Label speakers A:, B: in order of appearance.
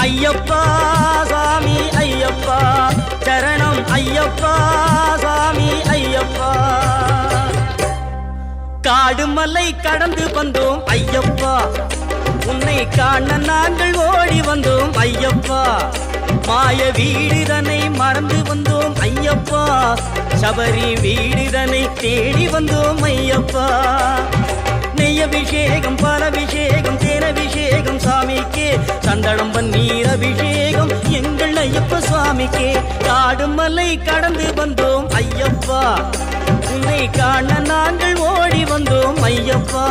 A: ஐயப்பா சாமி ஐயப்பா சரணம் ஐயப்பா சாமி ஐயப்பா காடு மலை கடந்து வந்தோம் ஐயப்பா உன்னை காண நாங்கள் ஓடி வந்தோம் ஐயப்பா மாய வீடுதனை மறந்து வந்தோம் ஐயப்பா சபரி வீடுதனை தேடி வந்தோம் ஐயப்பா நெய்யபிஷேகம் பாலபிஷேகம் தேனபிஷேகம் சாமிக்கே சந்தனம் பன்னீர் அபிஷேகம் எங்கள் ஐயப்ப சுவாமிக்கே காடு மலை கடந்து வந்தோம் ஐயப்பா உன்னை காண நாங்கள் ஓடி வந்தோம் ஐயப்பா